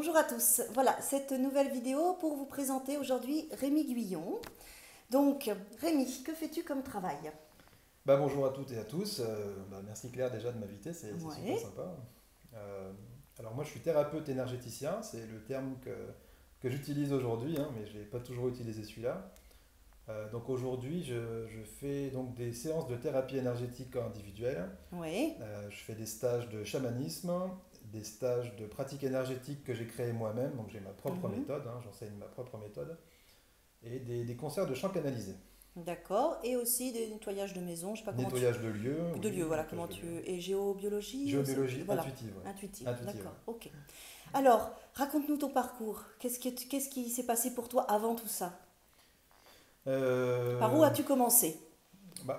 Bonjour à tous. Voilà, cette nouvelle vidéo pour vous présenter aujourd'hui Rémi Guyon. Donc, Rémi, que fais-tu comme travail? Bonjour à toutes et à tous. Merci Claire déjà de m'inviter, c'est super Ouais. sympa. Euh, alors moi je suis thérapeute énergéticien, c'est le terme que j'utilise aujourd'hui, hein, mais je n'ai pas toujours utilisé celui-là. Donc aujourd'hui je fais donc des séances de thérapie énergétique individuelle. Ouais. Je fais des stages de chamanisme, des stages de pratique énergétique que j'ai créé moi-même, donc j'ai ma propre Mhm. méthode, hein, j'enseigne ma propre méthode, et des concerts de chant canalisé. D'accord. Et aussi des nettoyages de maison, je sais pas comment tu... Nettoyage de lieux, De lieu, oui, voilà, nettoyage comment de tu... lieux. Et géobiologie aussi? Géobiologie Voilà, intuitive, intuitive. ouais. Intuitive, D'accord, ouais. ok. Alors, raconte-nous ton parcours. Qu'est-ce qui s'est passé pour toi avant tout ça? Par où Euh, as-tu commencé?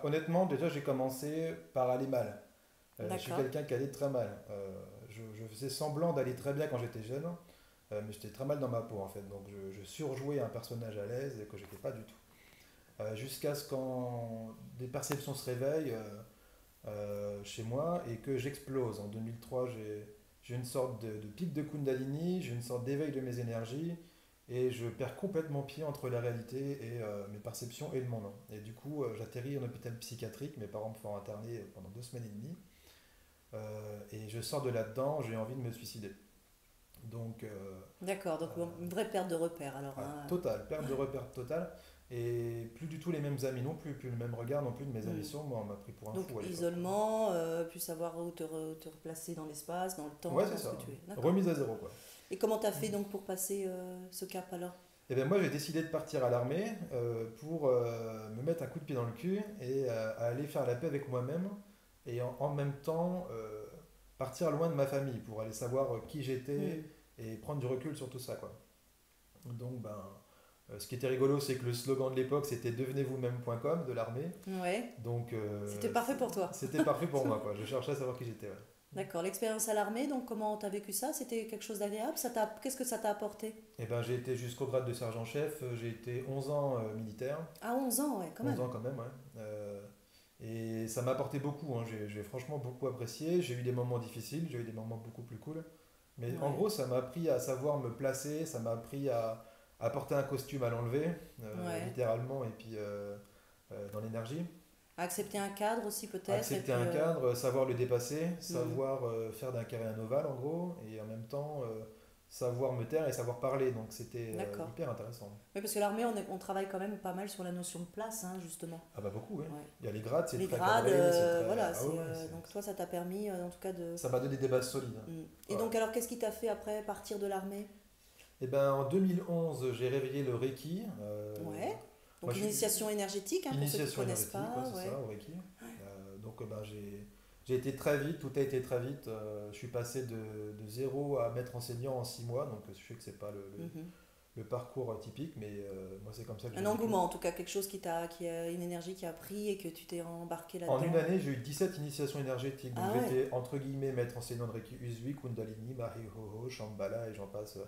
Honnêtement, déjà, j'ai commencé par aller mal. Je suis D'accord. quelqu'un qui allait très mal. Je faisais semblant d'aller très bien quand j'étais jeune, mais j'étais très mal dans ma peau en fait. Donc je surjouais un personnage à l'aise et que j'étais pas du tout. Jusqu'à ce quand des perceptions se réveillent chez moi et que j'explose. En 2003, j'ai une sorte de pic de Kundalini, j'ai une sorte d'éveil de mes énergies et je perds complètement pied entre la réalité et mes perceptions et le monde. Et du coup, j'atterris en hôpital psychiatrique, mes parents me font interner pendant 2 semaines et demie et je sors de là-dedans, j'ai envie de me suicider. Donc, D'accord, donc bon, une vraie perte de repère alors, hein. total, perte de repère totale. Et plus du tout les mêmes amis non plus, plus le même regard non plus de mes amis Hmm. sur moi. On m'a pris pour un Donc fou à l'époque. isolement, plus savoir où te replacer dans l'espace, dans le Ouais, temps, c'est dans ce que ça. tu es. D'accord. Remise à zéro, quoi. Et comment t'as fait donc pour passer ce cap alors? Et bien moi j'ai décidé de partir à l'armée pour me mettre un coup de pied dans le cul et à aller faire la paix avec moi-même et en même temps partir loin de ma famille pour aller savoir qui Hmm. j'étais et prendre du recul sur tout ça quoi. Donc ce qui était rigolo c'est que le slogan de l'époque c'était devenez vous-même.com de l'armée. Ouais, Donc c'était parfait pour toi. c'était parfait pour moi quoi. Je cherchais à savoir qui j'étais. Ouais. D'accord, l'expérience à l'armée, donc comment t'as vécu ça? C'était quelque chose d'agréable? Qu'est-ce que ça t'a apporté? Et ben j'ai été jusqu'au grade de sergent-chef, j'ai été 11 ans militaire. À 11 ans, ouais, quand 11 même. ans quand même, ouais. Et ça m'a apporté beaucoup, hein. J'ai franchement beaucoup apprécié. J'ai eu des moments difficiles, j'ai eu des moments beaucoup plus cool. Mais en Ouais, gros, ça m'a appris à savoir me placer, ça m'a appris à porter un costume, à l'enlever, ouais. littéralement, et puis dans l'énergie. Accepter un cadre aussi peut-être, et Accepter puis... un cadre, savoir le dépasser, hmm. savoir faire d'un carré un ovale en gros, et en même temps savoir me taire et savoir parler. Donc c'était D'accord. hyper intéressant. Oui, parce que l'armée, on travaille quand même pas mal sur la notion de place, hein, justement. Ah bah beaucoup, oui. Ouais. Il y a les grades, c'est Les très grades, cadré, c'est très... voilà, Ah ouais, ouais, donc toi ça t'a permis en tout cas de... ça m'a donné des bases solides. Mm. Et Ouais. donc alors qu'est-ce qui t'a fait après partir de l'armée? Et ben en 2011, j'ai réveillé le Reiki. Ouais. Moi, Donc je suis initiation énergétique, hein, pour ceux qui initiation connaissent énergétique, ouais, pas, c'est ouais. ça, au Reiki. J'ai été très vite, tout a été très vite. Je suis passé de zéro à maître enseignant en 6 mois, donc je sais que c'est pas Mhm. le parcours typique, mais moi c'est comme ça que j'ai Un vécu. engouement en tout cas, quelque chose qui a une énergie qui a pris et que tu t'es embarqué En une là-dedans. année, j'ai eu 17 initiations énergétiques. Donc Ah ouais, j'étais entre guillemets maître enseignant de Reiki Usui, Kundalini, Mahi-Ho-Ho, Shambhala et j'en passe.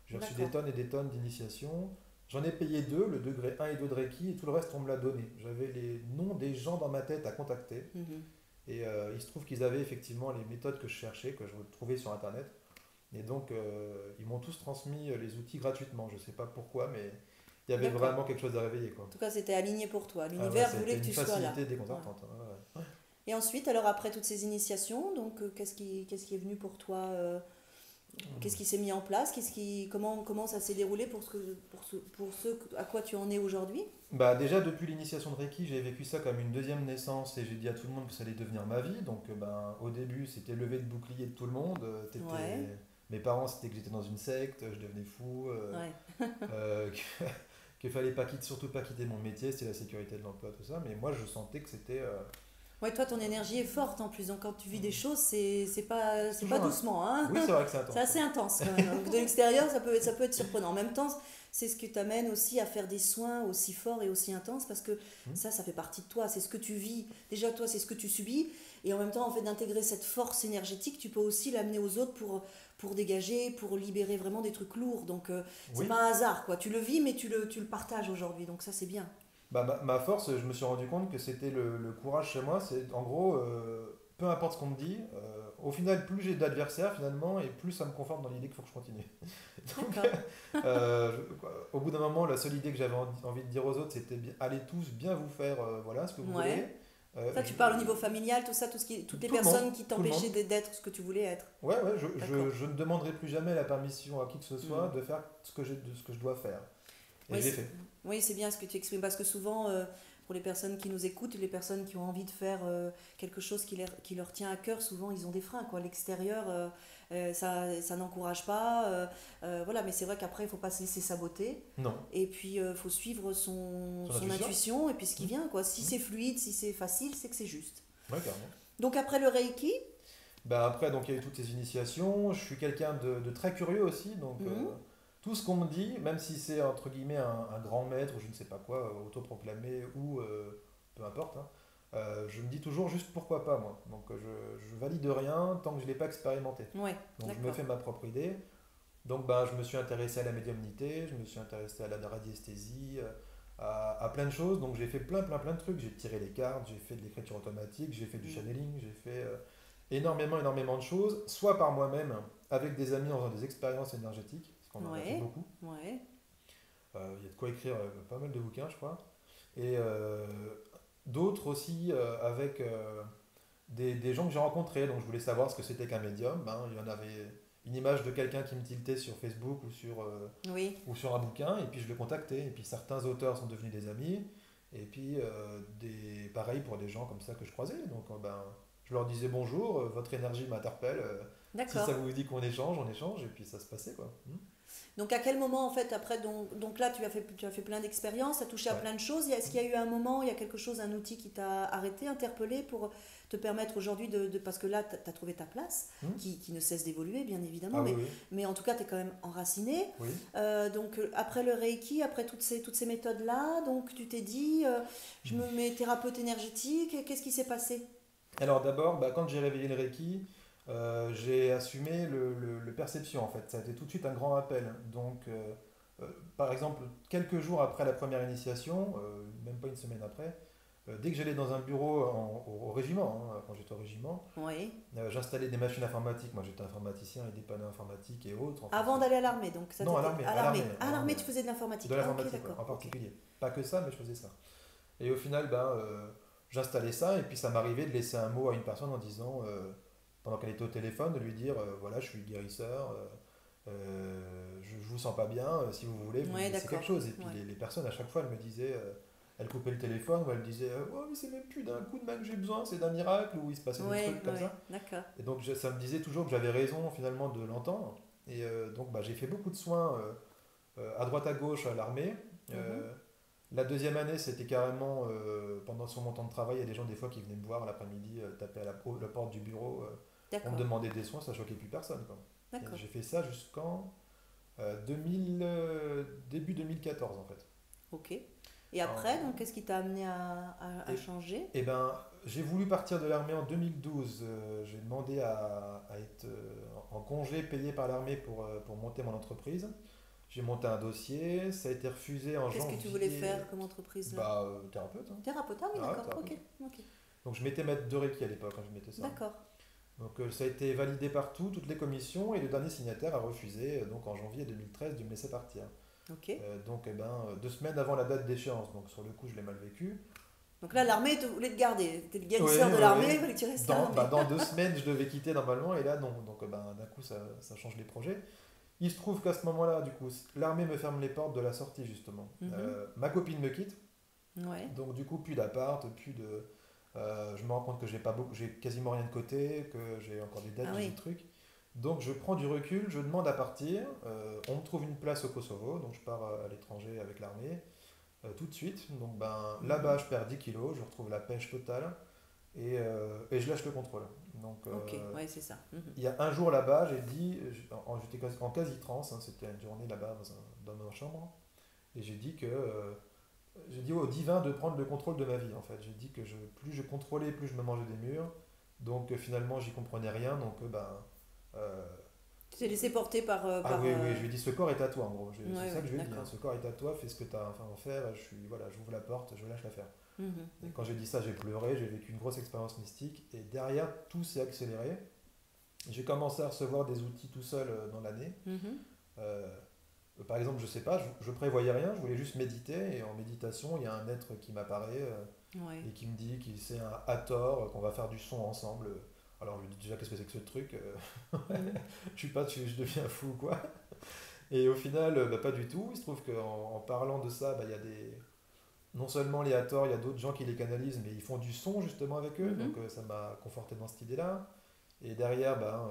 J'ai reçu des d'accord. tonnes et des tonnes d'initiations. J'en ai payé deux, le degré 1 et 2 de Reiki, et tout le reste on me l'a donné. J'avais les noms des gens dans ma tête à contacter. Mhm. Et il se trouve qu'ils avaient effectivement les méthodes que je cherchais, que je trouvais sur Internet. Et donc ils m'ont tous transmis les outils gratuitement. Je ne sais pas pourquoi, mais il y avait D'accord. vraiment quelque chose à réveiller, quoi. En tout cas, c'était aligné pour toi. Ah ouais, L'univers ça a été voulait que une tu sois là. facilité Ouais. déconcertante, hein. Ouais, ouais. Et ensuite, alors après toutes ces initiations, donc qu'est-ce qui est venu pour toi qu'est-ce qui s'est mis en place? Comment ça s'est déroulé pour ce à quoi tu en es aujourd'hui? Bah déjà depuis l'initiation de Reiki, j'ai vécu ça comme une deuxième naissance et j'ai dit à tout le monde que ça allait devenir ma vie. Donc au début c'était lever le bouclier de tout le monde. Ouais, Mes parents c'était que j'étais dans une secte, je devenais fou, ouais. que, qu'il fallait pas quitter, surtout pas quitter mon métier, c'était la sécurité de l'emploi, tout ça. Mais moi je sentais que c'était Ouais, toi, ton énergie est forte en plus. Donc, quand tu vis des choses, c'est c'est pas toujours un... doucement, hein. Oui c'est vrai que c'est C'est intense. assez intense quand même. Donc, de l'extérieur, ça peut être surprenant. En même temps, c'est ce qui t'amène aussi à faire des soins aussi forts et aussi intenses parce que Hmm. ça fait partie de toi. C'est ce que tu vis. Déjà, toi, c'est ce que tu subis. Et en même temps, en fait, d'intégrer cette force énergétique, tu peux aussi l'amener aux autres pour dégager, pour libérer vraiment des trucs lourds. Donc, c'est Oui, pas un hasard, quoi. Tu le vis, mais tu le partages aujourd'hui. Donc, ça, c'est bien. ma force, je me suis rendu compte que c'était le courage chez moi. C'est en gros, peu importe ce qu'on me dit, au final, plus j'ai d'adversaires finalement, et plus ça me conforte dans l'idée qu'il faut que je continue. Donc, D'accord. au bout d'un moment, la seule idée que j'avais envie de dire aux autres, c'était allez tous bien vous faire voilà, ce que vous voulez. Ouais. Ça, tu parles au niveau familial, tout ça, toutes les Tout le monde, personnes qui tout le monde. t'empêchaient d'être ce que tu voulais être. Ouais, ouais, D'accord. je ne demanderai plus jamais la permission à qui que ce soit Hmm. de faire de ce que je dois faire. Et Oui, je l'ai fait. oui, c'est bien ce que tu exprimes parce que souvent, pour les personnes qui nous écoutent, les personnes qui ont envie de faire quelque chose qui leur tient à cœur, souvent ils ont des freins, quoi. L'extérieur, ça n'encourage pas. Voilà, mais c'est vrai qu'après, il faut pas se laisser saboter. Non, Et puis, il faut suivre son son intuition. intuition et puis ce qui Hmm, vient, quoi. Si hmm. c'est fluide, si c'est facile, c'est que c'est juste. Ouais, carrément. Donc après le Reiki, Bah après, donc il y a eu toutes ces initiations. Je suis quelqu'un de très curieux aussi, donc mhm, tout ce qu'on me dit, même si c'est entre guillemets un grand maître ou je ne sais pas quoi, autoproclamé ou peu importe, hein, je me dis toujours juste pourquoi pas moi. Donc je valide rien tant que je ne l'ai pas expérimenté. ouais, Donc je me d'accord. fais ma propre idée. Donc ben, je me suis intéressé à la médiumnité, je me suis intéressé à la radiesthésie, à plein de choses. Donc j'ai fait plein de trucs. J'ai tiré les cartes, j'ai fait de l'écriture automatique, j'ai fait du Mm. channeling, j'ai fait énormément de choses, soit par moi-même, avec des amis en faisant des expériences énergétiques, parce qu'on en a fait Ouais, beaucoup. ouais, Il y a de quoi écrire pas mal de bouquins, je crois. Et d'autres aussi avec des gens que j'ai rencontrés, donc je voulais savoir ce que c'était qu'un médium. Ben, il y en avait une image de quelqu'un qui me tiltait sur Facebook oui. ou sur un bouquin, et puis je le contactais. Et puis certains auteurs sont devenus des amis, et puis pareil pour des gens comme ça que je croisais. Donc ben, je leur disais bonjour, votre énergie m'interpelle, si ça D'accord. vous dit qu'on échange, on échange, et puis ça se passait quoi. Donc à quel moment en fait après donc là tu as fait plein d'expériences, tu as touché à Ouais. plein de choses. Est-ce qu'il y a eu un moment, il y a quelque chose, un outil qui t'a arrêté, interpellé pour te permettre aujourd'hui parce que là tu as trouvé ta place Hmm. qui ne cesse d'évoluer bien évidemment, Ah oui, oui, mais en tout cas tu es quand même enraciné. oui. Donc après le Reiki, après toutes ces méthodes-là, donc tu t'es dit je me mets thérapeute énergétique, qu'est-ce qui s'est passé? Alors d'abord, bah, quand j'ai réveillé le Reiki, j'ai assumé le perception en fait. Ça a été tout de suite un grand appel. Donc, euh, par exemple, quelques jours après la première initiation, même pas une semaine après, dès que j'allais dans un bureau au régiment, hein, quand j'étais au régiment, Oui. j'installais des machines informatiques. Moi j'étais informaticien et dépanneur informatique et autres. Enfin, Avant d'aller à l'armée, donc ça non, à t'était l'armée, à à l'armée. l'armée, à À l'armée, l'armée. tu faisais de l'informatique. De Ah ok, l'informatique, ouais, d'accord. en Ok. particulier. Pas que ça, mais je faisais ça. Et au final, ben, j'installais ça et puis ça m'arrivait de laisser un mot à une personne en disant, pendant qu'elle était au téléphone, de lui dire voilà, je suis guérisseur, je vous sens pas bien, si vous voulez, vous me Ouais, laissez quelque d'accord. chose. Et puis Ouais. les personnes, à chaque fois, elles me disaient, elles coupaient le téléphone ou elles disaient oh, mais c'est même plus d'un coup de main que j'ai besoin, c'est d'un miracle, ou il se passait des Ouais, trucs comme ouais, ça. d'accord. Et donc ça me disait toujours que j'avais raison finalement de l'entendre. Et donc bah, j'ai fait beaucoup de soins à droite à gauche à l'armée. Mhm. Euh, la deuxième année, c'était carrément pendant sur mon temps de travail, il y a des gens des fois qui venaient me voir l'après-midi, taper à la porte du bureau pour me D'accord, demander des soins, ça choquait plus personne, quoi. Et d'accord. j'ai fait ça jusqu'en 2000, début 2014 en fait. Ok. Et après, En- donc, qu'est-ce qui t'a amené à et, changer? et ben, j'ai voulu partir de l'armée en 2012. J'ai demandé à être en congé payé par l'armée pour monter mon entreprise. J'ai monté un dossier, ça a été refusé en Qu'est-ce que tu voulais janvier. faire comme entreprise là? Bah, thérapeute, hein. Thérapeute, ah oui, Ah ouais, d'accord. Ok, thérapeute. ok. Donc je m'étais maître de Reiki à l'époque quand je mettais ça. D'accord. Donc ça a été validé partout, toutes les commissions, et le dernier signataire a refusé, donc en janvier 2013, de me laisser partir. Ok. Donc eh ben, 2 semaines avant la date d'échéance, donc sur le coup je l'ai mal vécu. Donc là, l'armée te voulait te garder. T'es le Oui, guérisseur de oui, l'armée, oui. il fallait que tu restes à l'armée. Dans 2 semaines je devais quitter normalement, et là non. Donc ben, d'un coup ça change les projets. Il se trouve qu'à ce moment-là, du coup, l'armée me ferme les portes de la sortie justement. Mhm. Ma copine me quitte, Ouais. donc du coup plus d'appart, plus de... je me rends compte que j'ai quasiment rien de côté, que j'ai encore des dettes, Ah j'ai oui. des trucs. Donc je prends du recul, je demande à partir. On me trouve une place au Kosovo, donc je pars à l'étranger avec l'armée tout de suite. Donc ben, Mhm. là-bas, je perds 10 kilos, je retrouve la pêche totale et je lâche le contrôle. Donc Ok, ouais, c'est ça. Mhm. il y a un jour là-bas, j'ai dit, j'étais en quasi-trance, hein, c'était une journée là-bas dans ma chambre, et j'ai dit au divin de prendre le contrôle de ma vie en fait. J'ai dit que plus je contrôlais, plus je me mangeais des murs. Donc finalement, j'y comprenais rien. Donc ben, euh, Tu t'es laissé porter par... Ah oui, oui, je lui ai dit ce corps est à toi en gros. C'est Ouais, ça que je lui ai dit, hein. d'accord. Ce corps est à toi, fais ce que tu as enfin à en faire. Voilà, j'ouvre la porte, je lâche l'affaire. Mhm, Et mhm. quand j'ai dit ça, j'ai pleuré, j'ai vécu une grosse expérience mystique. Et derrière, tout s'est accéléré. J'ai commencé à recevoir des outils tout seul dans l'année. Mhm. Euh, Par exemple, je sais pas, je prévoyais rien, je voulais juste méditer. Et en méditation, il y a un être qui m'apparaît Ouais. et qui me dit qu'il c'est un Hathor, qu'on va faire du son ensemble. Alors je lui dis déjà qu'est-ce que c'est que ce truc Mhm. je suis pas, je deviens fou ou quoi. Et au final, bah, pas du tout. Il se trouve qu'en parlant de ça, bah, il y a des, non seulement les Hathors, il y a d'autres gens qui les canalisent, mais ils font du son justement avec eux. Donc Mhm. ça m'a conforté dans cette idée-là. Et derrière, ben,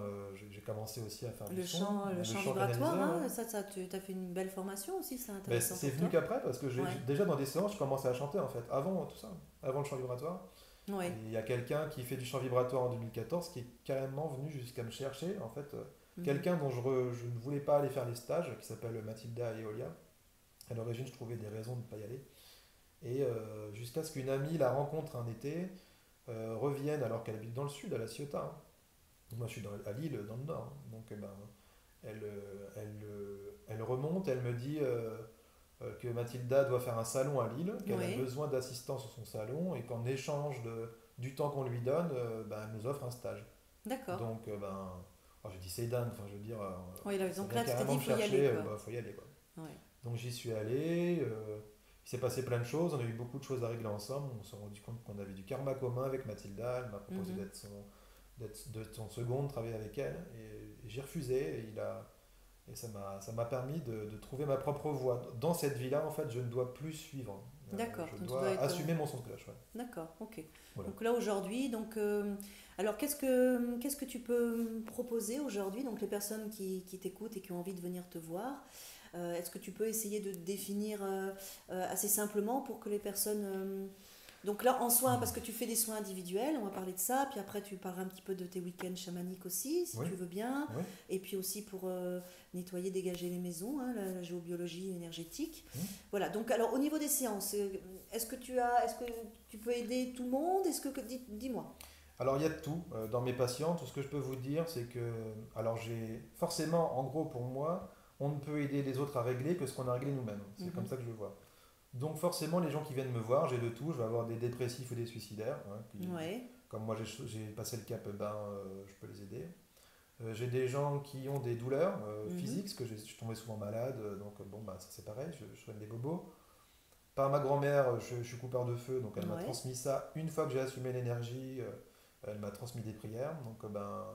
j'ai commencé aussi à faire du son, Le le chant chant vibratoire, canalisé. Ouais. hein, ça tu as fait une belle formation aussi, c'est Ben, intéressant c'est pour venu toi. qu'après, parce que Ouais. déjà dans des séances, je commençais à chanter en fait, avant tout ça, avant le chant vibratoire. Et Ouais. il y a quelqu'un qui fait du chant vibratoire en 2014 qui est carrément venu jusqu'à me chercher, en fait, Mhm. quelqu'un dont je ne voulais pas aller faire les stages, qui s'appelle Mathilda et Eolia. À l'origine, je trouvais des raisons de ne pas y aller. Et jusqu'à ce qu'une amie la rencontre un été, revienne alors qu'elle habite dans le sud, à La Ciotat, hein. Moi, je suis à Lille, dans le nord, hein. Donc, ben, elle remonte, elle me dit que Mathilda doit faire un salon à Lille, qu'elle a Ouais. besoin d'assistance sur son salon et qu'en échange du temps qu'on lui donne, ben, elle nous offre un stage. D'accord. Donc, ben, oh, j'ai dit c'est dingue, enfin, je veux dire, Oui, là, ça donc vient là, tu t'es dit, carrément il me faut y aller, chercher, quoi. bah, faut y aller quoi. Ouais. Donc j'y suis allé, il s'est passé plein de choses, on a eu beaucoup de choses à régler ensemble, on s'est rendu compte qu'on avait du karma commun avec Mathilda, elle m'a proposé Mhm. d'être de son seconde, travailler avec elle, et j'ai refusé, et ça m'a permis de trouver ma propre voie. Dans cette vie-là, en fait, je ne dois plus suivre. D'accord. Je Donc tu dois dois être. assumer mon son de cloche. Ouais. D'accord. Ok. Voilà. Donc là aujourd'hui, alors qu'est-ce que tu peux me proposer aujourd'hui? Donc les personnes qui t'écoutent et qui ont envie de venir te voir, est-ce que tu peux essayer de définir assez simplement pour que les personnes donc là, en soins, parce que tu fais des soins individuels, on va parler de ça, puis après tu parleras un petit peu de tes week-ends chamaniques aussi, si Oui, tu veux bien, oui. et puis aussi pour nettoyer, dégager les maisons, hein, la géobiologie énergétique. Hmm. Voilà, donc alors au niveau des séances, est-ce que tu peux aider tout le monde? Dis-moi. Alors il y a de tout dans mes patients. Tout ce que je peux vous dire, c'est que, alors j'ai forcément, en gros pour moi, on ne peut aider les autres à régler que ce qu'on a réglé nous-mêmes. C'est comme Mhm. ça que je le vois. Donc forcément, les gens qui viennent me voir, j'ai de tout. Je vais avoir des dépressifs ou des suicidaires, hein, Ouais. comme moi j'ai passé le cap, ben, je peux les aider. J'ai des gens qui ont des douleurs Mhm. physiques, parce que je tombais souvent malade, donc bon, bah, ça c'est pareil, je soigne des bobos. Par ma grand-mère, je suis coupeur de feu, donc elle m'a Ouais. transmis ça. Une fois que j'ai assumé l'énergie, elle m'a transmis des prières. Donc ben,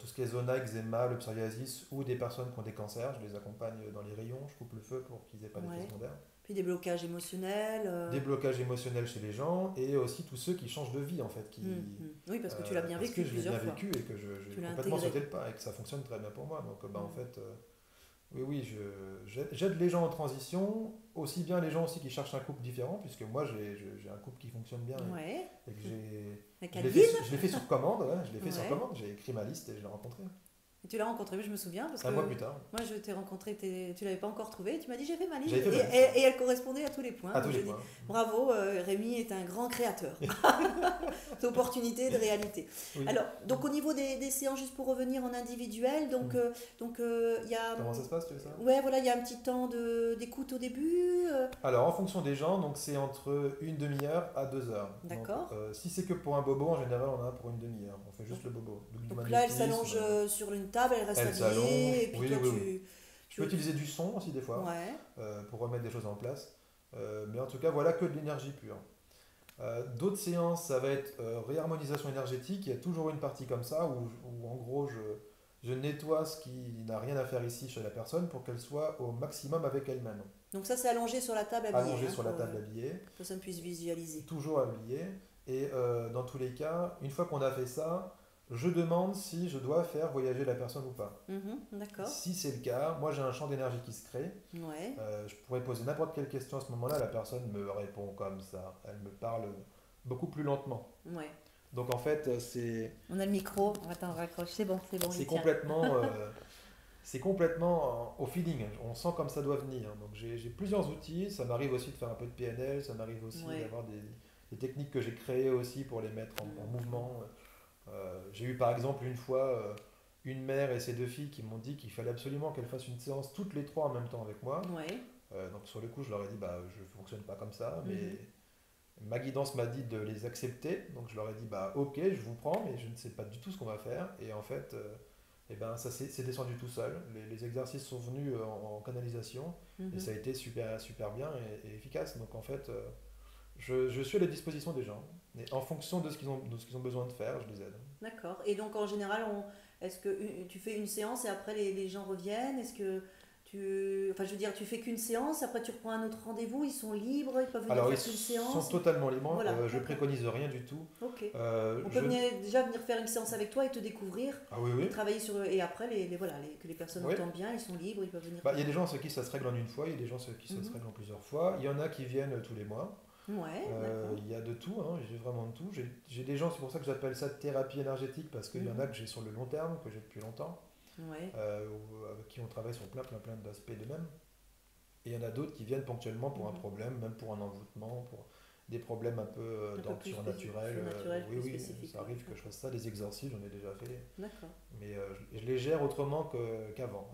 tout ce qui est zona, eczéma, le psoriasis ou des personnes qui ont des cancers, je les accompagne dans les rayons, je coupe le feu pour qu'ils n'aient pas d'effet Ouais. secondaire. Puis des blocages émotionnels. Des blocages émotionnels chez les gens et aussi tous ceux qui changent de vie en fait, Mhm. Oui, parce que tu l'as bien parce que vécu je l'ai bien plusieurs fois. vécu et que j'ai Tu l'as complètement intégré. sauté le pas et que ça fonctionne très bien pour moi. Donc ben, en Mhm. fait, oui, oui, j'aide les gens en transition, aussi bien les gens aussi qui cherchent un couple différent, puisque moi j'ai un couple qui fonctionne bien Ouais. et que Avec je l'ai fait, Adeline? je l'ai fait sur commande, ouais, je l'ai fait sur Ouais. commande, j'ai écrit ma liste et je l'ai rencontré. Et tu l'as rencontrée, oui, je me souviens, parce Un mois que plus tard, moi je t'ai rencontré, tu l'avais pas encore trouvée, et tu m'as dit j'ai fait ma liste, j'avais fait et, ma liste, ouais. et elle correspondait à tous les points. À tous Donc les je dis points. bravo, Rémi est un grand créateur d'opportunités, de réalité. Oui. Alors, donc au niveau des séances, juste pour revenir en individuel, Hmm. il y a, Comment ça se passe, tu veux ça? ouais, voilà, il y a un petit temps d'écoute au début. Alors, en fonction des gens, donc c'est entre une demi-heure à 2 heures. Donc, D'accord. si c'est que pour un bobo, en général, on en a pour une demi-heure. On fait Donc, juste le bobo. Du donc là, elle magnétisme. s'allonge sur une table, elle reste Elle s'allonge. habillée, et puis Oui, toi oui, oui. Je peux tu, utiliser du son aussi des fois ouais, pour remettre des choses en place. Mais en tout cas, voilà que de l'énergie pure. D'autres séances, ça va être réharmonisation énergétique. Il y a toujours une partie comme ça où en gros, je nettoie ce qui n'a rien à faire ici chez la personne pour qu'elle soit au maximum avec elle-même. donc ça c'est allongé sur la table habillée, Allongée hein, sur la pour table habillée, que personne puisse visualiser. toujours habillée. Et dans tous les cas, une fois qu'on a fait ça, je demande si je dois faire voyager la personne ou pas. Mhm, d'accord. Si c'est le cas, moi j'ai un champ d'énergie qui se crée. Ouais, Je pourrais poser n'importe quelle question à ce moment-là, la personne me répond comme ça. Elle me parle beaucoup plus lentement. ouais. Donc en fait, On a le micro. Attends, raccroche. C'est bon, c'est il tient. complètement, c'est complètement au feeling. On sent comme ça doit venir. Donc j'ai plusieurs outils. Ça m'arrive aussi de faire un peu de PNL. Ça m'arrive aussi Ouais. d'avoir des techniques que j'ai créées aussi pour les mettre en mouvement. J'ai eu par exemple une fois une mère et ses deux filles qui m'ont dit qu'il fallait absolument qu'elles fassent une séance toutes les trois en même temps avec moi. Ouais. Donc sur le coup, je leur ai dit, bah, je ne fonctionne pas comme ça, mais Mhm. ma guidance m'a dit de les accepter. Donc je leur ai dit, bah, ok, je vous prends, mais je ne sais pas du tout ce qu'on va faire. Et en fait, eh ben, ça c'est descendu tout seul. Les exercices sont venus en canalisation et Mhm. ça a été super, super bien et efficace. Donc en fait, je suis à la disposition des gens. Et en fonction de ce qu'ils ont besoin de faire, je les aide. D'accord. Et donc en général, est-ce que tu fais une séance et après les gens reviennent? Est-ce que enfin je veux dire, tu fais qu'une séance, après tu reprends un autre rendez-vous, ils sont libres, ils peuvent venir Alors, ils faire qu'une sont séance? totalement libres. Voilà, Je d'accord. préconise rien du tout. Ok. Euh, On peut je... déjà venir faire une séance avec toi et te découvrir Ah oui, et oui. travailler sur eux. Et après, voilà, que les personnes Oui. entendent bien, ils sont libres, ils peuvent venir Bah, te il y a des voir. gens ceux qui ça se règle en une fois, il y a des gens ceux qui ça se Mhm. règle en plusieurs fois. Il y en a qui viennent tous les mois. Ouais, d'accord. Il y a de tout, hein, j'ai vraiment de tout. J'ai des gens, c'est pour ça que j'appelle ça thérapie énergétique, parce qu'il y en a Mhm. que j'ai sur le long terme, que j'ai depuis longtemps, Ouais. avec qui on travaille sur plein d'aspects de même. Et il y en a d'autres qui viennent ponctuellement pour un Mhm. problème, même pour un envoûtement, pour des problèmes un peu Un peu d'ordre plus surnaturel. surnaturel, Oui, plus oui, spécifique, ça ouais. arrive que je D'accord. fasse ça, des exercices, j'en ai déjà fait. D'accord. Mais je les gère autrement qu'avant.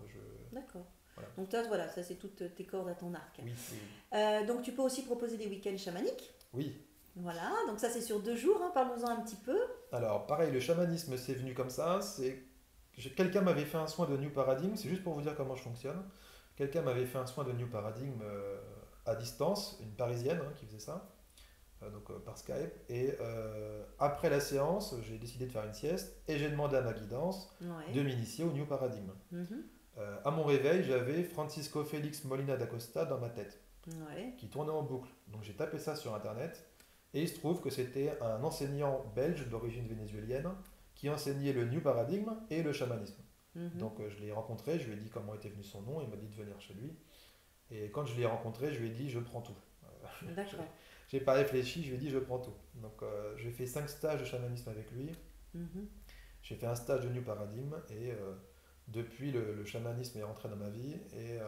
D'accord. Voilà. Donc toi, voilà, ça c'est toutes tes cordes à ton arc. Oui, oui, Donc tu peux aussi proposer des week-ends chamaniques. oui. Voilà, donc ça c'est sur 2 jours, hein, parlons-en un petit peu. Alors, pareil, le chamanisme, c'est venu comme ça. Quelqu'un m'avait fait un soin de New Paradigm, c'est juste pour vous dire comment je fonctionne. Quelqu'un m'avait fait un soin de New Paradigm à distance, une parisienne qui faisait ça, par Skype. Et après la séance, j'ai décidé de faire une sieste et j'ai demandé à ma guidance Ouais. de m'initier au New Paradigm. Mhm. À mon réveil, j'avais Francisco Félix Molina d'Acosta dans ma tête, Ouais. qui tournait en boucle. Donc j'ai tapé ça sur internet et il se trouve que c'était un enseignant belge d'origine vénézuélienne qui enseignait le New Paradigm et le chamanisme. Mhm. Donc je l'ai rencontré, je lui ai dit comment était venu son nom, il m'a dit de venir chez lui. Et quand je l'ai rencontré, je lui ai dit je prends tout. j'ai D'accord. j'ai pas réfléchi, je lui ai dit je prends tout. Donc j'ai fait 5 stages de chamanisme avec lui, Mhm. j'ai fait un stage de New Paradigm et depuis le chamanisme est rentré dans ma vie et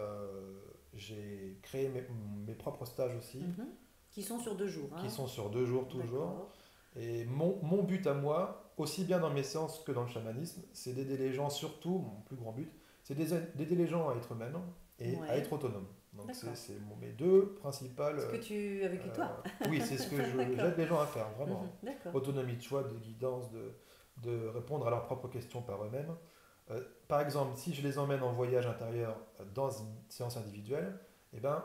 j'ai créé mes propres stages aussi Mhm. Qui sont sur 2 jours, qui hein. sont sur 2 jours toujours. D'accord. Et mon but à moi, aussi bien dans mes séances que dans le chamanisme, c'est d'aider les gens, surtout, mon plus grand but, c'est d'aider les gens à être eux-mêmes et à Ouais. être autonomes. Donc D'accord. mes deux principales... Ce que tu as vécu toi. oui, c'est ce que D'accord. j'aide les gens à faire, Mhm. vraiment. D'accord. Autonomie de choix, de guidance, de répondre à leurs propres questions par eux-mêmes. Par exemple, si je les emmène en voyage intérieur dans une séance individuelle, eh ben,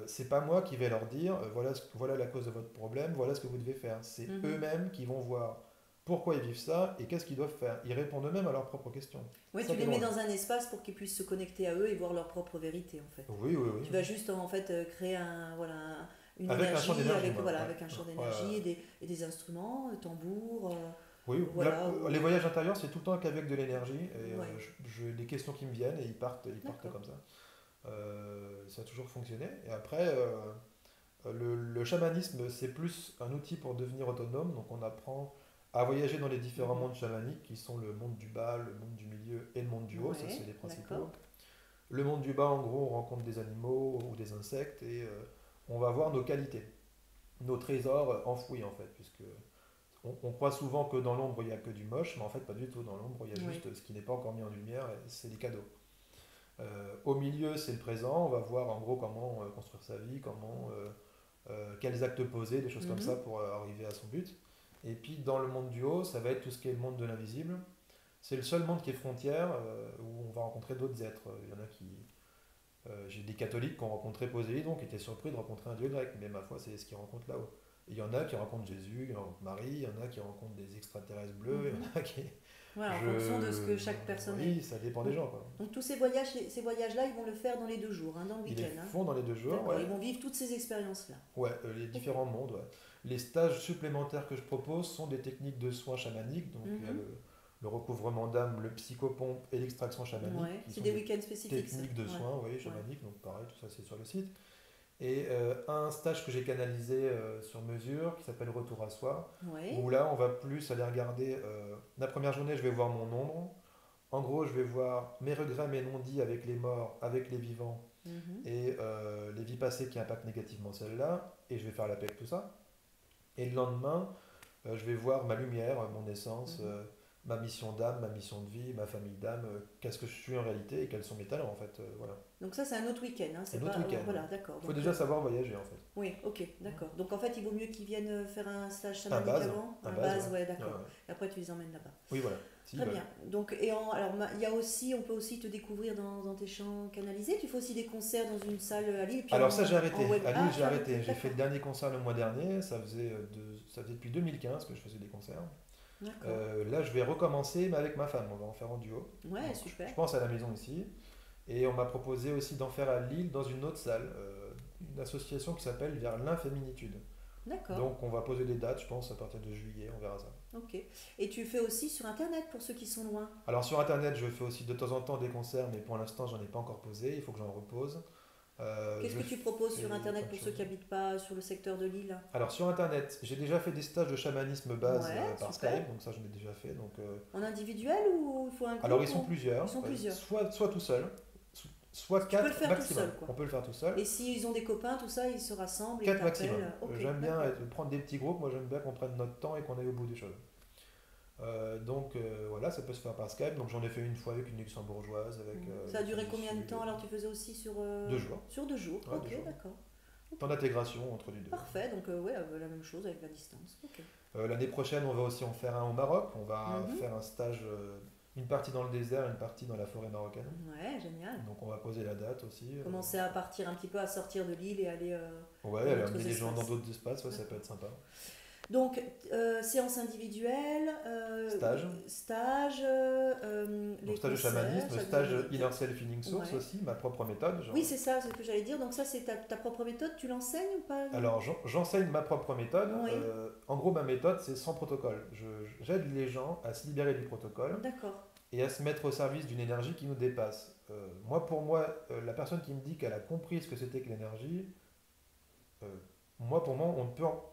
c'est pas moi qui vais leur dire voilà la cause de votre problème, voilà ce que vous devez faire. C'est Mhm. eux-mêmes qui vont voir pourquoi ils vivent ça et qu'est-ce qu'ils doivent faire. Ils répondent eux-mêmes à leurs propres questions. Oui, C'est tu ça qui les est mets drôle. dans un espace pour qu'ils puissent se connecter à eux et voir leur propre vérité en fait. Oui, oui, oui. Tu vas juste en fait créer une Avec un champ énergie d'énergie, avec, moi. voilà, Ouais. avec un champ Ouais, ouais. d'énergie et des instruments, tambours, Oui, voilà. les voyages intérieurs, c'est tout le temps qu'avec de l'énergie. Et Ouais, des questions qui me viennent et ils partent d'accord. comme ça. Ça a toujours fonctionné. Et après, le chamanisme, c'est plus un outil pour devenir autonome. Donc on apprend à voyager dans les différents Mhm. mondes chamaniques qui sont le monde du bas, le monde du milieu et le monde du haut. Ça, c'est Ouais, les d'accord. principaux. Le monde du bas, en gros, on rencontre des animaux ou des insectes et on va voir nos qualités, nos trésors enfouis en fait, puisque on croit souvent que dans l'ombre il n'y a que du moche, mais en fait pas du tout. Dans l'ombre il y a Oui. juste ce qui n'est pas encore mis en lumière et c'est des cadeaux. Au milieu, c'est le présent. On va voir en gros comment construire sa vie, quels actes poser, des choses comme ça Mhm. pour arriver à son but. Et puis dans le monde du haut, ça va être tout ce qui est le monde de l'invisible. C'est le seul monde qui est frontière où on va rencontrer d'autres êtres. Il y en a qui. J'ai des catholiques qui ont rencontré Poséidon, qui étaient surpris de rencontrer un dieu grec, mais ma foi, c'est ce qu'ils rencontrent là-haut. Il y en a qui rencontrent Jésus, il y en a qui rencontrent Marie, il y en a qui rencontrent des extraterrestres bleus, il y Mhm. en a qui. Ouais, en fonction de ce Je. que chaque personne est. Oui, ça dépend des Donc, gens, quoi. donc tous ces voyages-là, ils vont le faire dans les 2 jours, hein, dans le Ils les week-end, hein. font dans les 2 jours, D'accord. ouais. Ils vont vivre toutes ces expériences-là. Ouais, les Ok. différents mondes, ouais. Les stages supplémentaires que je propose sont des techniques de soins chamaniques. Donc, il y a Mhm. le recouvrement d'âme, le psychopompe et l'extraction chamanique, Ouais. qui C'est sont des des week-ends spécifiques, ça. techniques de Ouais. soins, oui, Ouais. chamaniques. Donc, pareil, tout ça, c'est sur le site. Et un stage que j'ai canalisé sur mesure, qui s'appelle Retour à soi, Ouais. où là, on va plus aller regarder. La première journée, je vais voir mon ombre. En gros, je vais voir mes regrets, mes non-dits avec les morts, avec les vivants Mhm. et les vies passées qui impactent négativement celles-là, et je vais faire la paix avec tout ça. Et le lendemain, je vais voir ma lumière, mon essence, Mhm. ma mission d'âme, ma mission de vie, ma famille d'âme, qu'est-ce que je suis en réalité et quels sont mes talents en fait. Voilà. Donc ça, c'est un autre week-end, hein, C'est c'est un autre pas... week-end. voilà, d'accord. Il faut Donc, déjà savoir voyager en fait. oui, ok, d'accord. Donc en fait, il vaut mieux qu'ils viennent faire un stage À chamanique base, avant? à Un base, base, ouais. ouais, Ouais, d'accord. ouais. Et après, tu les emmènes là-bas. Oui, voilà. S'ils Très veulent. bien. Donc, alors, il y a aussi, on peut aussi te découvrir dans tes chants canalisés. Tu fais aussi des concerts dans une salle à Lille, puis Alors ça j'ai en arrêté. web. À Lille Ah, j'ai tu as arrêté. arrêté, J'ai fait le d'accord. dernier concert le mois dernier. Ça faisait depuis 2015 que je faisais des concerts. D'accord. Là je vais recommencer mais avec ma femme. On va en faire en duo. Ouais, Donc, super. je pense à la maison ici. Et on m'a proposé aussi d'en faire à Lille dans une autre salle. Une association qui s'appelle Vers l'inféminitude. D'accord. Donc on va poser des dates je pense à partir de juillet. On verra ça. Ok. Et tu fais aussi sur Internet pour ceux qui sont loin. Alors sur internet je fais aussi de temps en temps des concerts. Mais pour l'instant j'en ai pas encore posé. Il faut que j'en repose. Qu'est-ce Je que tu proposes fais sur Internet plein de pour ceux choses. qui habitent pas sur le secteur de Lille? Alors sur internet, j'ai déjà fait des stages de chamanisme base Ouais, par super. Skype, donc ça j'en ai déjà fait. En individuel ou il faut un Alors groupe ils sont plusieurs, Ils sont plusieurs. soit tout seul, soit Tu peux le 4 faire tout maximum. seul, quoi. On peut le faire tout seul. Et s'ils ont des copains, tout ça, ils se rassemblent et 4 maximum. t'appellent. Ok, J'aime bien d'accord. prendre des petits groupes, moi j'aime bien qu'on prenne notre temps et qu'on aille au bout des choses. Voilà, ça peut se faire par Skype. Donc j'en ai fait une fois avec une luxembourgeoise, avec. Ça a duré du combien de Sud, temps? Alors tu faisais aussi sur 2 jours. sur 2 jours. Ouais, Ok, 2 jours. d'accord. Temps d'intégration entre les deux. Parfait. Donc ouais, la même chose avec la distance. Ok. L'année prochaine, on va aussi en faire un au Maroc. On va Mhm. faire un stage, une partie dans le désert, une partie dans la forêt marocaine. Ouais, génial. Donc on va poser la date aussi. Commencer à partir un petit peu, à sortir de l'île et aller Ouais, dans aller d'autres amener les gens dans espaces. d'autres espaces, ouais, ça peut être sympa. Donc, séance individuelle, Stage. stage, Donc les stage de concerts, chamanisme, ça stage veut dire- Inner Self Healing Source Ouais. aussi, ma propre méthode. Oui, c'est ça, c'est ce que j'allais dire. Donc ça, c'est ta propre méthode, tu l'enseignes ou pas? Alors j'enseigne ma propre méthode. Oui. En gros, ma méthode, c'est sans protocole. J'aide les gens à se libérer du protocole D'accord. et à se mettre au service d'une énergie qui nous dépasse. Pour moi, la personne qui me dit qu'elle a compris ce que c'était que l'énergie, euh, pour moi,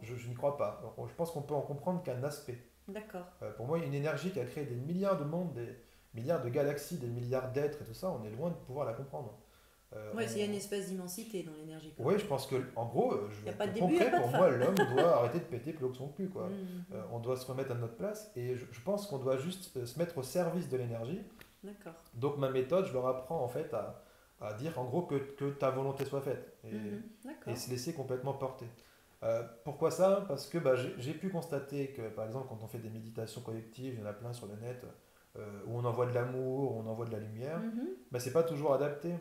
je n'y crois pas. Je pense qu'on peut en comprendre qu'un aspect. D'accord. Pour moi, une énergie qui a créé des milliards de mondes, des milliards de galaxies, des milliards d'êtres et tout ça, on est loin de pouvoir la comprendre. Ouais, On- il y a une espèce d'immensité dans l'énergie, quoi. Oui, je pense que, en gros, je Y vais a pas être de début, y a concret, pas de pour fin. moi, l'homme doit arrêter de péter plus haut que son cul, quoi. Mhm. On doit se remettre à notre place et je pense qu'on doit juste se mettre au service de l'énergie. D'accord. Donc ma méthode, je leur apprends en fait à dire en gros que ta volonté soit faite Mhm. D'accord. et se laisser complètement porter. Pourquoi ça? Parce que j'ai pu constater que par exemple quand on fait des méditations collectives, il y en a plein sur le net, où on envoie de l'amour, où on envoie de la lumière, Mhm. c'est pas toujours adapté.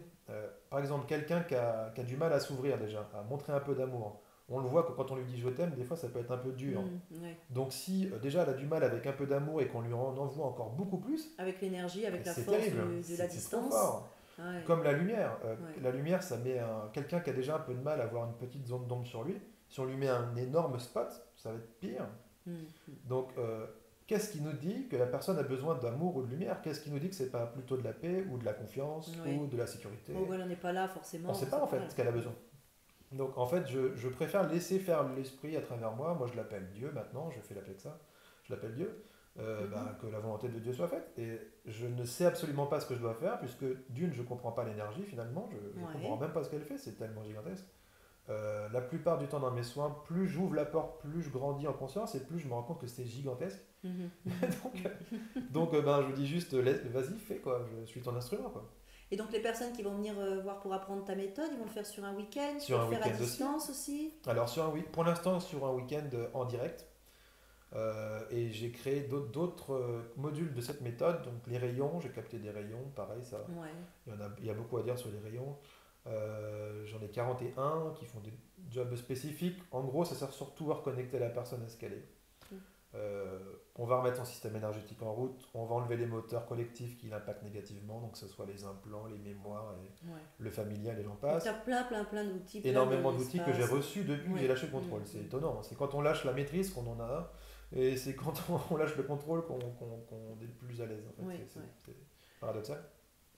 Par exemple, quelqu'un qui a du mal à s'ouvrir déjà, à montrer un peu d'amour, on le voit que quand on lui dit je t'aime, des fois ça peut être un peu dur. Mhm. Ouais. Donc si déjà elle a du mal avec un peu d'amour et qu'on lui en envoie encore beaucoup plus, Avec l'énergie, avec la c'est force terrible, de la c'est trop distance. fort. Ouais. Comme la lumière. Ouais. La lumière, ça met quelqu'un qui a déjà un peu de mal à avoir une petite zone d'ombre sur lui. Si on lui met un énorme spot, ça va être pire. Mhm. Donc, qu'est-ce qui nous dit que la personne a besoin d'amour ou de lumière? Qu'est-ce qui nous dit que c'est pas plutôt de la paix ou de la confiance Oui. ou de la sécurité? Bon, voilà, on n'est pas là forcément. On ne sait pas en fait Voilà. ce qu'elle a besoin. Donc, en fait, je préfère laisser faire l'esprit à travers moi. Moi, je l'appelle Dieu maintenant. Je fais l'appeler que ça. Je l'appelle Dieu. Que la volonté de Dieu soit faite. Et je ne sais absolument pas ce que je dois faire, puisque d'une, je ne comprends pas l'énergie finalement, je ne Ouais. comprends même pas ce qu'elle fait, c'est tellement gigantesque. La plupart du temps dans mes soins, plus j'ouvre la porte, plus je grandis en conscience et plus je me rends compte que c'est gigantesque. Mhm. Je dis juste, vas-y, fais quoi, je suis ton instrument quoi. Et donc les personnes qui vont venir voir pour apprendre ta méthode, ils vont le faire sur un week-end, tu Sur vas un le faire à week-end aussi. distance aussi. Alors pour l'instant sur un week-end en direct, et j'ai créé d'autres modules de cette méthode, donc les rayons, j'ai capté des rayons, pareil ça. Ouais. Il y a beaucoup à dire sur les rayons. J'en ai 41 qui font des jobs spécifiques. En gros, ça sert surtout à reconnecter la personne à ce qu'elle est. Mm. On va remettre son système énergétique en route. On va enlever les moteurs collectifs qui l'impactent négativement, donc que ce soit les implants, les mémoires, Ouais. le familial et j'en Donc passe. tu as plein d'outils. plein Énormément d'outils que j'ai d'espaces. reçus depuis que Ouais. j'ai lâché le contrôle. Mm. C'est étonnant. C'est quand on lâche la maîtrise qu'on en a un. Et c'est quand on lâche le contrôle qu'on est le plus à l'aise. En fait. Ouais, C'est ouais. paradoxal.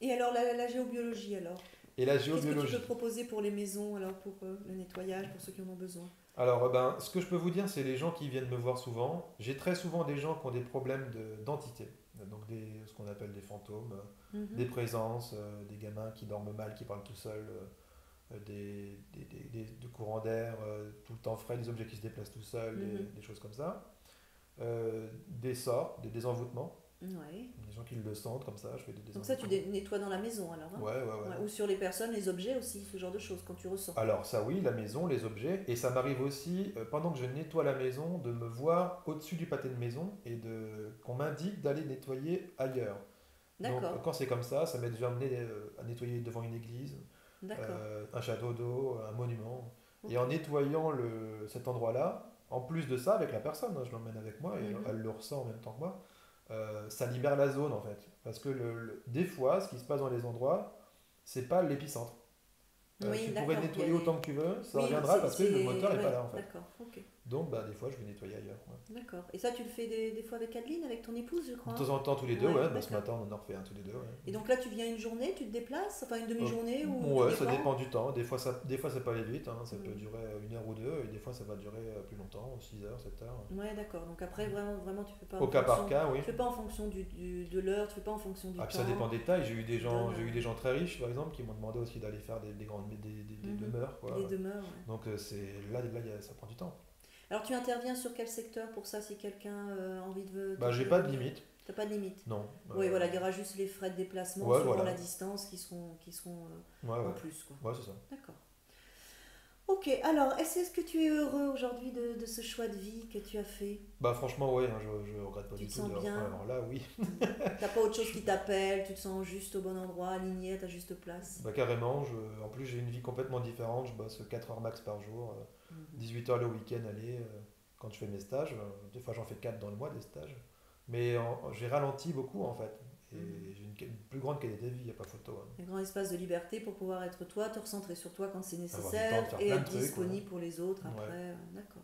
Et alors la géobiologie alors? Et la Qu'est-ce que tu géobiologie. peux proposer pour les maisons, alors pour le nettoyage, pour ceux qui en ont besoin? Alors, ce que je peux vous dire, c'est les gens qui viennent me voir souvent. J'ai très souvent des gens qui ont des problèmes d'entité, donc ce qu'on appelle des fantômes, Mhm. des présences, des gamins qui dorment mal, qui parlent tout seuls, de courants d'air tout le temps frais, des objets qui se déplacent tout seuls, Mhm. des choses comme ça. Des sorts, des désenvoûtements. Ouais. Les gens qui le sentent comme ça, je fais des Donc ça, tu désengrafements. nettoies dans la maison alors, hein? Ouais, ouais, Ouais. ouais. Ou sur les personnes, les objets aussi, ce genre de choses, quand tu ressens. Alors ça oui, la maison, les objets, et ça m'arrive aussi, pendant que je nettoie la maison, de me voir au-dessus du pâté de maison et qu'on m'indique d'aller nettoyer ailleurs. Donc D'accord, quand c'est comme ça m'est déjà amené à nettoyer devant une église, d'accord. un château d'eau, un monument. Et Ok. en nettoyant cet endroit-là, en plus de ça, avec la personne, hein, je l'emmène avec moi et Mhm. elle le ressent en même temps que moi, ça libère la zone en fait. Parce que des fois, ce qui se passe dans les endroits, c'est pas l'épicentre. Oui, Tu pourrais d'accord. Il y a nettoyer des... autant que tu veux, ça Oui, reviendra parce que le moteur n'est pas Ouais, là en fait. d'accord, ok. Donc bah, des fois, je vais nettoyer ailleurs. Ouais. D'accord. Et ça, tu le fais des fois avec Adeline, avec ton épouse, je De crois, temps hein? en temps, tous les deux, Ouais, ouais. Bah, ce d'accord. matin, on en a refait un tous les deux. Ouais. Et donc là, tu viens une journée, tu te déplaces, enfin une Euh, demi-journée, ou tout ouais, ça dépend? dépend du temps. Des fois ça peut aller vite, hein. Ça peut Hmm. durer 1 heure ou 2, et des fois ça va durer plus longtemps, 6 heures, 7 heures. Ouais, d'accord. Donc après, vraiment, tu fais pas Au en cas par fonction, cas, oui. tu fais pas en fonction de l'heure, tu fais pas en fonction du Ah, puis ça dépend temps. des tailles. Tu donnes. J'ai eu des gens très riches, par exemple, qui m'ont demandé aussi d'aller faire des grandes des Mhm. demeures, Les quoi. demeures, ouais. Donc ça prend du temps. Alors tu interviens sur quel secteur pour ça si quelqu'un a envie de te Bah, j'ai pas payer? de limite, T'as pas de limite. non. Oui, voilà, il y aura juste les frais de déplacement Ouais, selon la voilà. distance qui seront Ouais, en ouais. plus, quoi. Ouais, c'est ça. D'accord. Ok, alors est-ce que tu es heureux aujourd'hui de ce choix de vie que tu as fait? Bah, franchement, ouais, hein, je regrette pas Tu du te tout sens de. bien? Alors là, oui. T'as pas autre chose qui t'appelle? Tu te sens juste au bon endroit, aligné à ta juste place? Bah, carrément. En plus, j'ai une vie complètement différente. Je bosse 4 heures max par jour, Mhm. 18 heures le week-end, aller, quand je fais mes stages. Des fois, j'en fais 4 dans le mois des stages. Mais j'ai ralenti beaucoup, en fait. Mhm. Et j'ai une plus grande qualité de vie, il n'y a pas photo, hein. Un grand espace de liberté pour pouvoir être toi, te recentrer sur toi quand c'est Avoir du temps nécessaire de faire et plein de être trucs, ouais. disponible pour les autres Ouais. après. D'accord.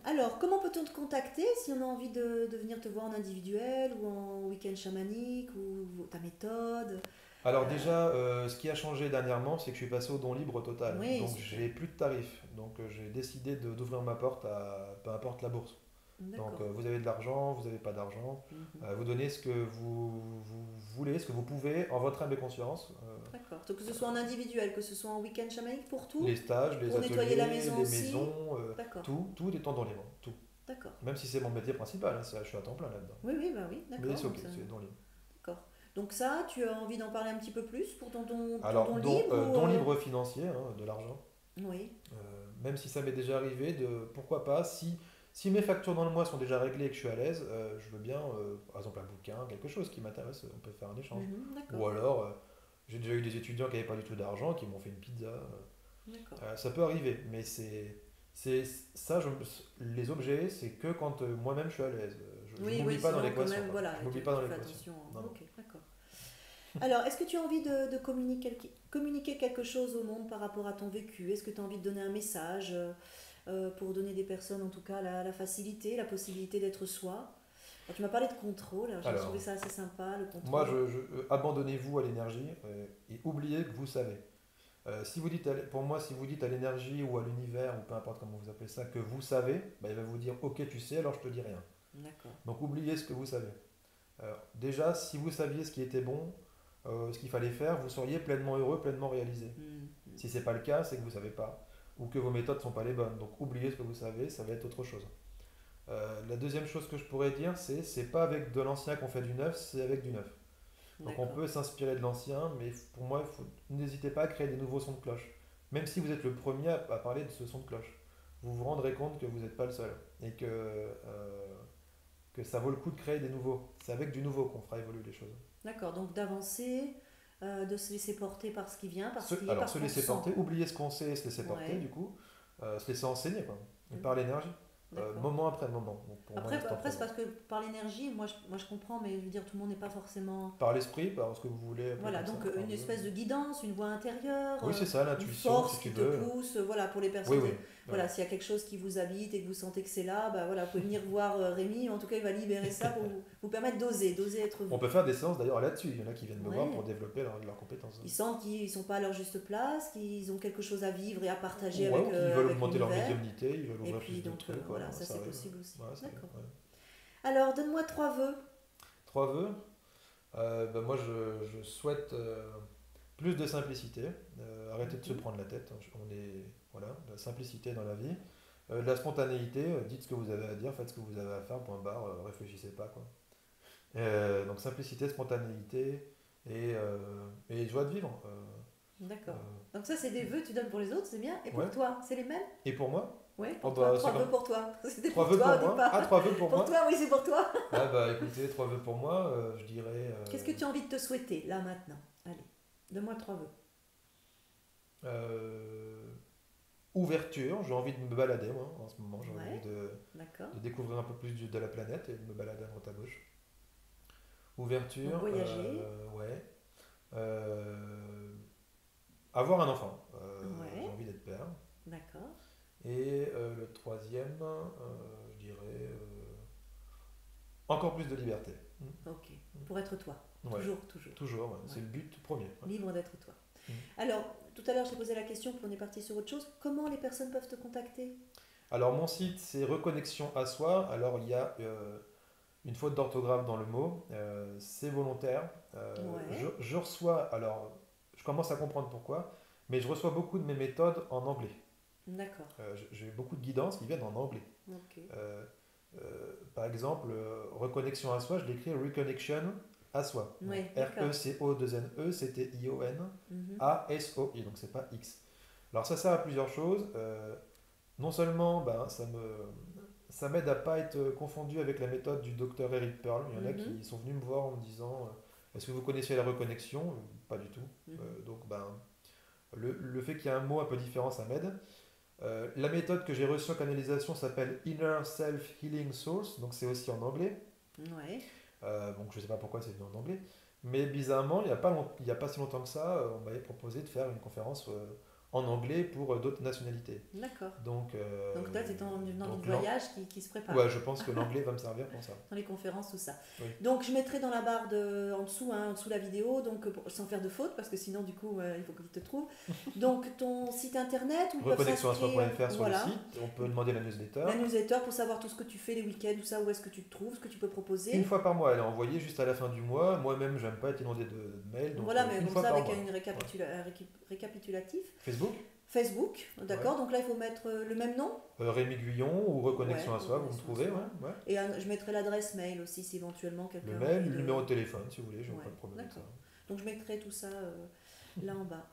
Alors, comment peut-on te contacter si on a envie de venir te voir en individuel ou en week-end chamanique ou ta méthode? Alors Euh, déjà, ce qui a changé dernièrement, c'est que je suis passé au don libre total. oui, Donc super. j'ai plus de tarifs. Donc j'ai décidé d'ouvrir ma porte à peu importe la bourse. Donc D'accord. vous avez de l'argent, vous n'avez pas d'argent. Mhm. Vous donnez ce que vous voulez, ce que vous pouvez, en votre âme et conscience. D'accord. Donc, que ce soit en individuel, que ce soit en week-end chamanique pour tout, Les stages, les pour nettoyer la ateliers, maison les aussi. maisons, D'accord. tout est en don libre. Tout. D'accord. Même si c'est mon métier principal, hein, je suis à temps plein là-dedans. Oui, oui, bah oui, Mais d'accord. c'est ok, Donc, c'est don libre. d'accord. Donc ça, tu as envie d'en parler un petit peu plus pour ton Alors, don libre ou don libre financier, hein, de l'argent. Oui. Même si ça m'est déjà arrivé, pourquoi pas, si mes factures dans le mois sont déjà réglées et que je suis à l'aise, je veux bien, par exemple un bouquin, quelque chose qui m'intéresse, on peut faire un échange. Mhm, d'accord. Ou alors, j'ai déjà eu des étudiants qui n'avaient pas du tout d'argent, qui m'ont fait une pizza. D'accord. Ça peut arriver, mais c'est ça, les objets, c'est que quand moi-même je suis à l'aise. Je Oui, m'oublie oui, pas dans sinon quand l'équation, même, quoi. voilà, Je m'oublie pas dans tu fais l'équation. attention. Non, non. Ok, d'accord. Alors, est-ce que tu as envie de communiquer quelque chose au monde par rapport à ton vécu? Est-ce que tu as envie de donner un message pour donner des personnes, en tout cas, la facilité, la possibilité d'être soi? Alors, tu m'as parlé de contrôle, alors j'ai trouvé Alors, ça assez sympa, le moi, contrôle. abandonnez-vous à l'énergie et oubliez que vous savez. Si vous dites pour moi, si vous dites à l'énergie ou à l'univers, ou peu importe comment vous appelez ça, que vous savez, bah, il va vous dire ok, tu sais, alors je te dis rien. D'accord. Donc oubliez ce que vous savez. Déjà, si vous saviez ce qui était bon, ce qu'il fallait faire, vous seriez pleinement heureux, pleinement réalisé. Mhm. Si c'est pas le cas, c'est que vous savez pas, ou que vos méthodes sont pas les bonnes. Donc oubliez ce que vous savez, ça va être autre chose. La deuxième chose que je pourrais dire, c'est pas avec de l'ancien qu'on fait du neuf, c'est avec du neuf. Donc on D'accord. peut s'inspirer de l'ancien, mais pour moi, n'hésitez pas à créer des nouveaux sons de cloche. Même si vous êtes le premier à parler de ce son de cloche, vous vous rendrez compte que vous n'êtes pas le seul et que ça vaut le coup de créer des nouveaux. C'est avec du nouveau qu'on fera évoluer les choses. D'accord, donc d'avancer, de se laisser porter par ce qui vient, par ce qui est, Alors par se ce qu'on laisser sent. porter, oublier ce qu'on sait et se laisser porter Ouais. du coup, se laisser enseigner quoi, et Mhm. par l'énergie, D'accord. moment après moment, donc pour moi l'instant Après c'est présent. parce que par l'énergie, moi je comprends, mais je veux dire, tout le monde n'est pas forcément. Par l'esprit, par ce que vous voulez, un peu Voilà, comme ça, donc par une Dieu. espèce de guidance, une voix intérieure, Oui, c'est ça, une l'intuition si force tu qui te veux. pousse, voilà, pour les Oui, personnes. oui. Voilà, Ouais. s'il y a quelque chose qui vous habite et que vous sentez que c'est là, bah voilà, vous pouvez venir voir Rémi, en tout cas il va libérer ça pour vous permettre d'oser être On vous. peut faire des séances d'ailleurs là-dessus. Il y en a qui viennent me voir pour Ouais. développer leurs compétences. Ils sentent qu'ils ne sont pas à leur juste place, qu'ils ont quelque chose à vivre et à partager Ouais, ou qu'ils veulent avec augmenter leur l'univers. médiumnité, ils veulent Et ouvrir puis plus de donc trucs. voilà, ça c'est arrive. possible aussi. Ouais, ça arrive, D'accord. ouais. Alors, donne-moi 3 vœux. 3 vœux. Ben moi, je souhaite plus de simplicité. Arrêter de se Mhm. prendre la tête. On est, voilà, la simplicité dans la vie. De la spontanéité, dites ce que vous avez à dire, faites ce que vous avez à faire, point barre, réfléchissez pas, quoi. Donc simplicité, spontanéité et joie de vivre. D'accord. Euh, Donc ça, c'est des vœux que tu donnes pour les autres, c'est bien. Et pour ouais. toi, c'est les mêmes? Et pour moi? Oui, Oh pour toi. bah, c'est Trois vœux comme pour toi. C'était trois pour vœux toi pour au moi. départ. Ah, trois vœux pour Pour moi? toi, oui, c'est pour toi. Ah bah écoutez, trois vœux pour moi, je dirais Qu'est-ce que tu as envie de te souhaiter, là, maintenant? Allez, donne-moi trois vœux. euh, ouverture, j'ai envie de me balader moi en ce moment, j'ai envie Ouais, d'accord. de découvrir un peu plus de la planète et de me balader à droite à gauche. Donc Ouverture, voyager. ouais. Euh, avoir un enfant, j'ai Ouais, envie d'être père. d'accord. Et le troisième, je dirais encore plus de liberté. Ok. Pour être toi. Ouais, Toujours, toujours. toujours, ouais. Ouais. C'est le but premier. Ouais. Libre d'être toi. Mm. Alors, tout à l'heure, je t'ai posé la question, puis on est parti sur autre chose. Comment les personnes peuvent te contacter? Alors mon site c'est Reconnexion à soi. Alors il y a une faute d'orthographe dans le mot, c'est volontaire. Ouais, Je reçois, alors je commence à comprendre pourquoi, mais je reçois beaucoup de mes méthodes en anglais. d'accord. J'ai beaucoup de guidances qui viennent en anglais. Ok. Euh, Par exemple, reconnexion à soi, je l'écris reconnection à soi. Donc, Ouais, d'accord. RECO2NE, c'était ION, Mhm. ASOI, donc c'est pas X. Alors ça sert à plusieurs choses. Non seulement ben, ça m'aide à pas être confondu avec la méthode du docteur Eric Pearl. Il y en a Mhm. qui sont venus me voir en me disant est-ce que vous connaissez la reconnexion? Pas du tout. Mhm. Donc ben, le fait qu'il y ait un mot un peu différent, ça m'aide. La méthode que j'ai reçue en canalisation s'appelle Inner Self Healing Source, donc c'est aussi en anglais. Ouais, Donc je ne sais pas pourquoi c'est venu en anglais, mais bizarrement, il y a pas si longtemps que ça, on m'avait proposé de faire une conférence en anglais pour d'autres nationalités. d'accord. Donc, Donc là, c'est une envie donc de voyage qui se prépare. ouais, je pense que l'anglais va me servir pour ça. Dans les conférences, tout ça. Oui. Donc, je mettrai dans la barre en dessous, hein, en dessous de la vidéo, donc sans faire de faute, parce que sinon, du coup, il faut qu'ils te trouvent. Donc, ton site internet où ils peuvent s'inscrire. Reconnexionassoi.fr sur le Voilà. site, on peut demander la newsletter. La newsletter pour savoir tout ce que tu fais les week-ends, tout ça, où est-ce que tu te trouves, ce que tu peux Une proposer. fois par mois, elle est envoyée juste à la fin du mois. Moi-même, j'aime pas être inondé de mails, donc Voilà, mais une comme fois ça, par avec mois. un Ouais. récapitulatif. Facebook, Facebook, ouais. d'accord. Donc là, il faut mettre le même nom. Rémi Guyon ou Ouais, Reconnexion à soi, vous me Reconnexion à trouvez, soi. ouais, ouais. Et je mettrai l'adresse mail aussi, si éventuellement quelqu'un Le a mail, envie le de. numéro de téléphone, si vous voulez, je n'ai Ouais, pas de problème avec ça. d'accord. Donc je mettrai tout ça là en bas.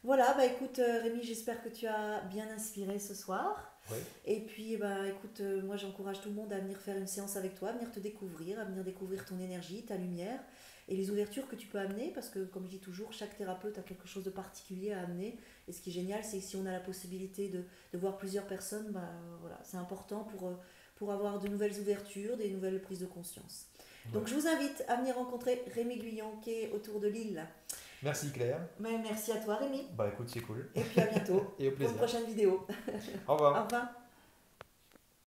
Voilà, bah écoute Rémi, j'espère que tu as bien inspiré ce soir. Ouais. Et puis bah écoute, moi j'encourage tout le monde à venir faire une séance avec toi, à venir te découvrir, à venir découvrir ton énergie, ta lumière et les ouvertures que tu peux amener parce que comme je dis toujours, chaque thérapeute a quelque chose de particulier à amener. Et ce qui est génial, c'est que si on a la possibilité de voir plusieurs personnes, bah voilà, c'est important pour avoir de nouvelles ouvertures, des nouvelles prises de conscience. Ouais. Donc je vous invite à venir rencontrer Rémi Guyon qui est autour de Lille. Merci Claire. Mais merci à toi Rémi. Bah écoute, c'est cool. Et puis à bientôt Et au pour une plaisir. prochaine vidéo. Au Au revoir. revoir.